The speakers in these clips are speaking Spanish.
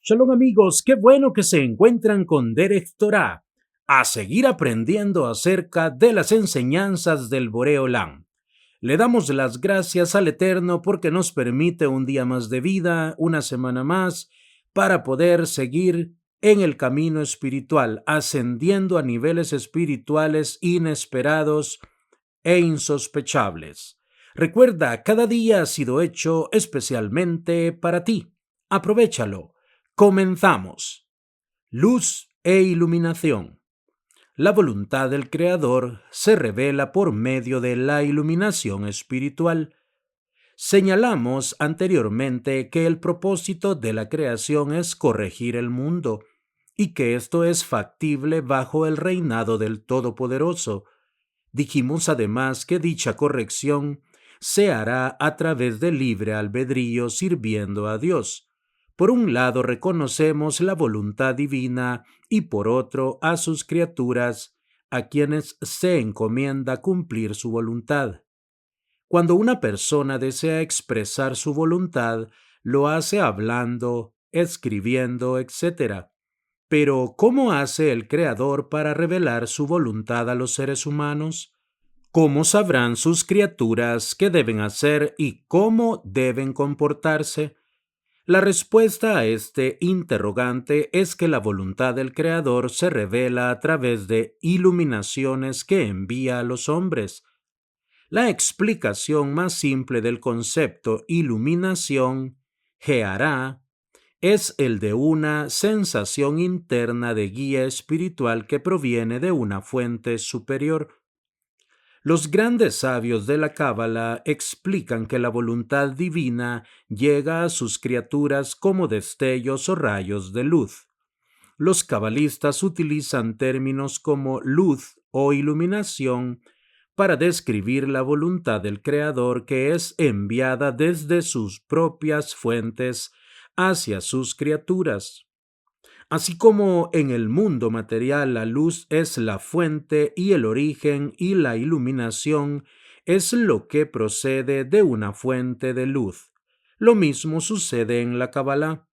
Shalom amigos, qué bueno que se encuentran con Derek Torah, a seguir aprendiendo acerca de las enseñanzas del Boreolam. Le damos las gracias al Eterno porque nos permite un día más de vida, una semana más, para poder seguir en el camino espiritual, ascendiendo a niveles espirituales inesperados e insospechables. Recuerda, cada día ha sido hecho especialmente para ti. Aprovéchalo. Comenzamos. Luz e iluminación. La voluntad del Creador se revela por medio de la iluminación espiritual. Señalamos anteriormente que el propósito de la creación es corregir el mundo y que esto es factible bajo el reinado del Todopoderoso. Dijimos además que dicha corrección se hará a través del libre albedrío sirviendo a Dios. Por un lado reconocemos la voluntad divina y por otro a sus criaturas, a quienes se encomienda cumplir su voluntad. Cuando una persona desea expresar su voluntad, lo hace hablando, escribiendo, etc. Pero, ¿cómo hace el Creador para revelar su voluntad a los seres humanos? ¿Cómo sabrán sus criaturas qué deben hacer y cómo deben comportarse? La respuesta a este interrogante es que la voluntad del Creador se revela a través de iluminaciones que envía a los hombres. La explicación más simple del concepto iluminación, Gehará, es el de una sensación interna de guía espiritual que proviene de una fuente superior. Los grandes sabios de la Cábala explican que la voluntad divina llega a sus criaturas como destellos o rayos de luz. Los cabalistas utilizan términos como luz o iluminación para describir la voluntad del Creador que es enviada desde sus propias fuentes hacia sus criaturas. Así como en el mundo material la luz es la fuente y el origen y la iluminación es lo que procede de una fuente de luz. Lo mismo sucede en la Kabbalah.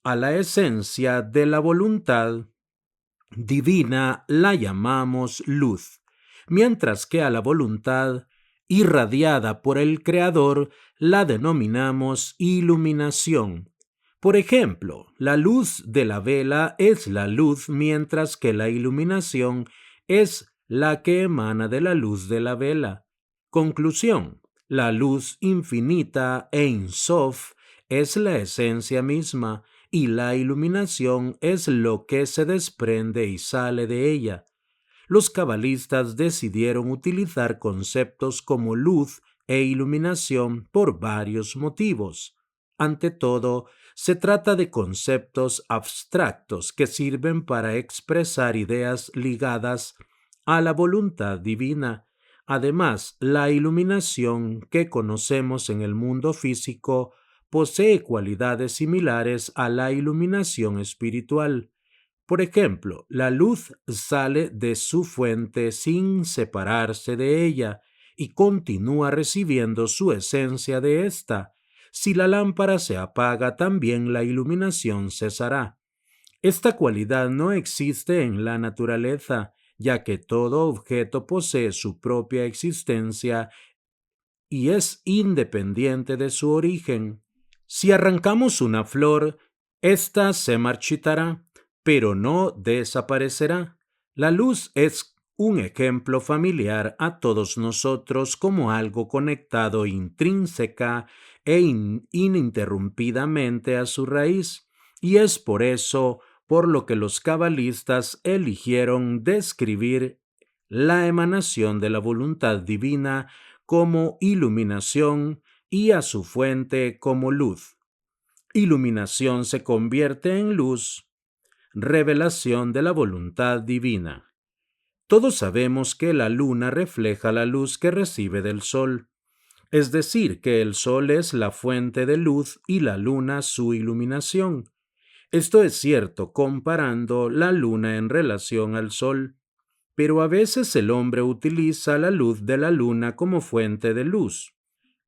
A la esencia de la voluntad divina la llamamos luz, mientras que a la voluntad irradiada por el Creador la denominamos iluminación. Por ejemplo, la luz de la vela es la luz, mientras que la iluminación es la que emana de la luz de la vela. Conclusión: la luz infinita Ein Sof es la esencia misma, y la iluminación es lo que se desprende y sale de ella. Los cabalistas decidieron utilizar conceptos como luz e iluminación por varios motivos. Ante todo, se trata de conceptos abstractos que sirven para expresar ideas ligadas a la voluntad divina. Además, la iluminación que conocemos en el mundo físico posee cualidades similares a la iluminación espiritual. Por ejemplo, la luz sale de su fuente sin separarse de ella y continúa recibiendo su esencia de ésta. Si la lámpara se apaga, también la iluminación cesará. Esta cualidad no existe en la naturaleza, ya que todo objeto posee su propia existencia y es independiente de su origen. Si arrancamos una flor, ésta se marchitará, pero no desaparecerá. La luz es un ejemplo familiar a todos nosotros como algo conectado intrínseca e ininterrumpidamente a su raíz, y es por eso por lo que los cabalistas eligieron describir la emanación de la voluntad divina como iluminación y a su fuente como luz. Iluminación se convierte en luz, revelación de la voluntad divina. Todos sabemos que la luna refleja la luz que recibe del sol, es decir, que el sol es la fuente de luz y la luna su iluminación. Esto es cierto comparando la luna en relación al sol, pero a veces el hombre utiliza la luz de la luna como fuente de luz.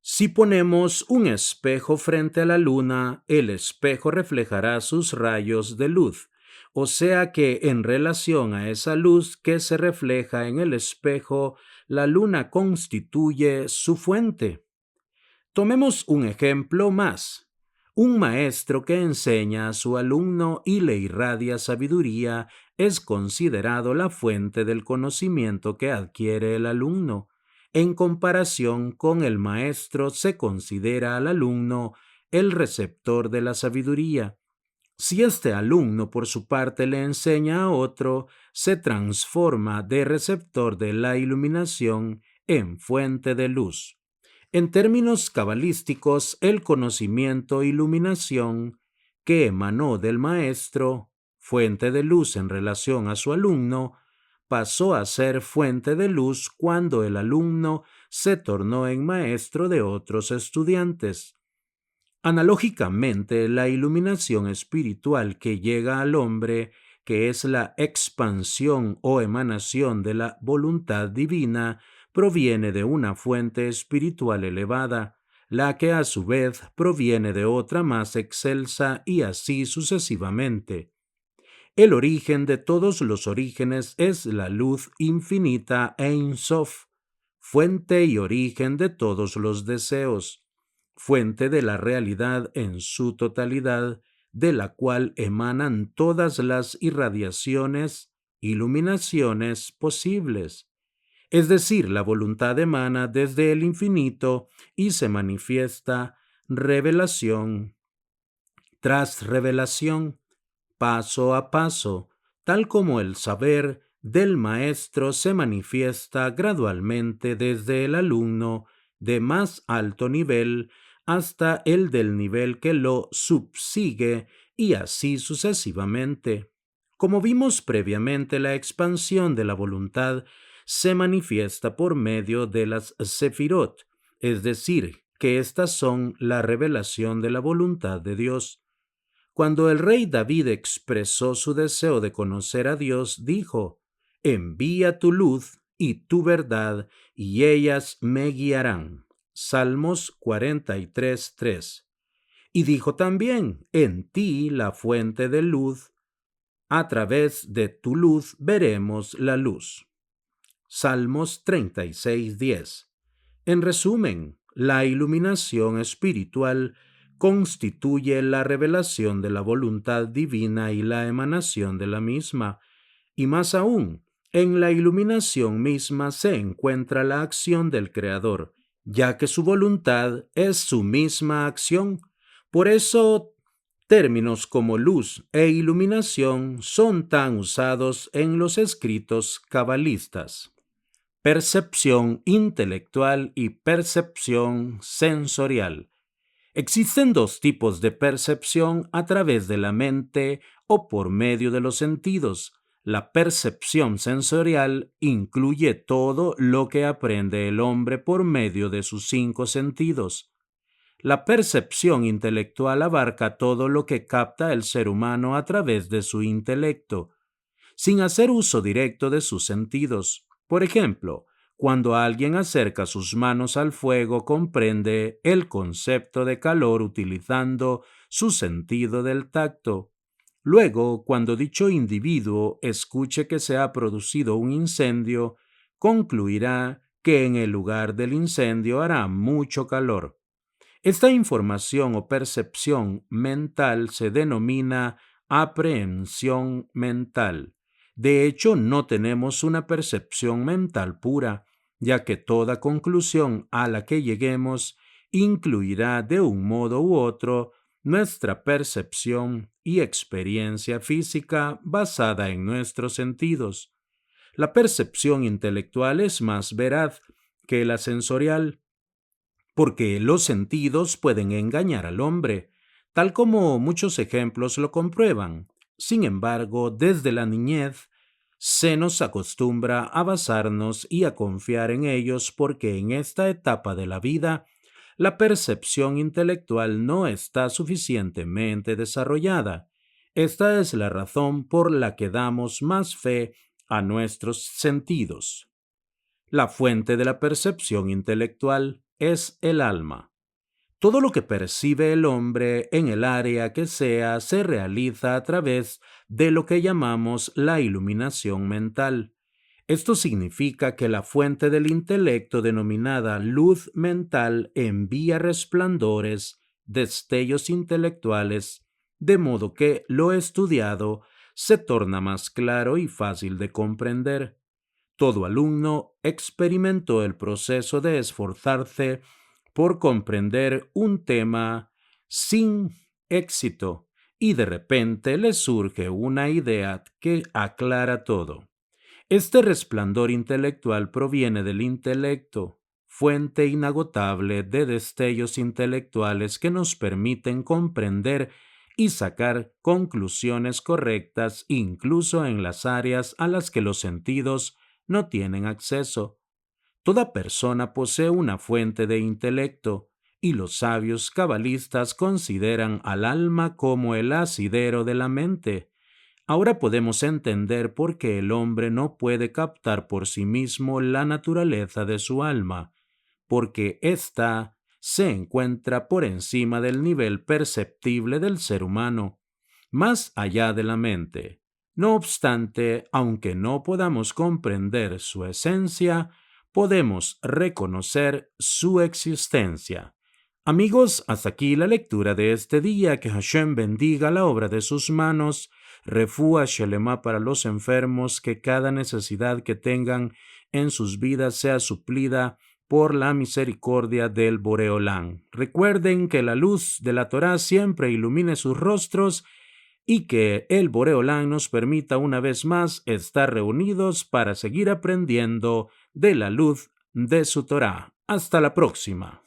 Si ponemos un espejo frente a la luna, el espejo reflejará sus rayos de luz, o sea que en relación a esa luz que se refleja en el espejo, la luna constituye su fuente. Tomemos un ejemplo más. Un maestro que enseña a su alumno y le irradia sabiduría es considerado la fuente del conocimiento que adquiere el alumno. En comparación con el maestro se considera al alumno el receptor de la sabiduría. Si este alumno por su parte le enseña a otro, se transforma de receptor de la iluminación en fuente de luz. En términos cabalísticos, el conocimiento iluminación que emanó del maestro, fuente de luz en relación a su alumno, pasó a ser fuente de luz cuando el alumno se tornó en maestro de otros estudiantes. Analógicamente, la iluminación espiritual que llega al hombre, que es la expansión o emanación de la voluntad divina, proviene de una fuente espiritual elevada, la que a su vez proviene de otra más excelsa y así sucesivamente. El origen de todos los orígenes es la luz infinita Ein Sof, fuente y origen de todos los deseos, fuente de la realidad en su totalidad, de la cual emanan todas las irradiaciones, iluminaciones posibles. Es decir, la voluntad emana desde el infinito y se manifiesta revelación tras revelación, paso a paso, tal como el saber del maestro se manifiesta gradualmente desde el alumno de más alto nivel hasta el del nivel que lo subsigue y así sucesivamente. Como vimos previamente, la expansión de la voluntad se manifiesta por medio de las sefirot, es decir, que éstas son la revelación de la voluntad de Dios. Cuando el rey David expresó su deseo de conocer a Dios, dijo: Envía tu luz y tu verdad, y ellas me guiarán. Salmos 43:3. Y dijo también: En ti la fuente de luz, a través de tu luz veremos la luz. Salmos 36:10. En resumen, la iluminación espiritual constituye la revelación de la voluntad divina y la emanación de la misma, y más aún, en la iluminación misma se encuentra la acción del Creador, ya que su voluntad es su misma acción. Por eso, términos como luz e iluminación son tan usados en los escritos cabalistas. Percepción intelectual y percepción sensorial. Existen dos tipos de percepción a través de la mente o por medio de los sentidos. La percepción sensorial incluye todo lo que aprende el hombre por medio de sus 5 sentidos. La percepción intelectual abarca todo lo que capta el ser humano a través de su intelecto, sin hacer uso directo de sus sentidos. Por ejemplo, cuando alguien acerca sus manos al fuego, comprende el concepto de calor utilizando su sentido del tacto. Luego, cuando dicho individuo escuche que se ha producido un incendio, concluirá que en el lugar del incendio hará mucho calor. Esta información o percepción mental se denomina aprehensión mental. De hecho, no tenemos una percepción mental pura, ya que toda conclusión a la que lleguemos incluirá de un modo u otro nuestra percepción y experiencia física basada en nuestros sentidos. La percepción intelectual es más veraz que la sensorial, porque los sentidos pueden engañar al hombre, tal como muchos ejemplos lo comprueban. Sin embargo, desde la niñez se nos acostumbra a basarnos y a confiar en ellos porque en esta etapa de la vida la percepción intelectual no está suficientemente desarrollada. Esta es la razón por la que damos más fe a nuestros sentidos. La fuente de la percepción intelectual. es el alma. Todo lo que percibe el hombre en el área que sea se realiza a través de lo que llamamos la iluminación mental. Esto significa que la fuente del intelecto denominada luz mental envía resplandores, destellos intelectuales, de modo que lo estudiado se torna más claro y fácil de comprender. Todo alumno experimentó el proceso de esforzarse por comprender un tema sin éxito y de repente le surge una idea que aclara todo. Este resplandor intelectual proviene del intelecto, fuente inagotable de destellos intelectuales que nos permiten comprender y sacar conclusiones correctas incluso en las áreas a las que los sentidos no tienen acceso. Toda persona posee una fuente de intelecto, y los sabios cabalistas consideran al alma como el asidero de la mente. Ahora podemos entender por qué el hombre no puede captar por sí mismo la naturaleza de su alma, porque ésta se encuentra por encima del nivel perceptible del ser humano, más allá de la mente. No obstante, aunque no podamos comprender su esencia, podemos reconocer su existencia. Amigos, hasta aquí la lectura de este día. Que Hashem bendiga la obra de sus manos. Refúa Shelema para los enfermos, que cada necesidad que tengan en sus vidas sea suplida por la misericordia del Boreolán. Recuerden que la luz de la Torá siempre ilumine sus rostros y que el Boreolán nos permita una vez más estar reunidos para seguir aprendiendo de la luz de su Torá. Hasta la próxima.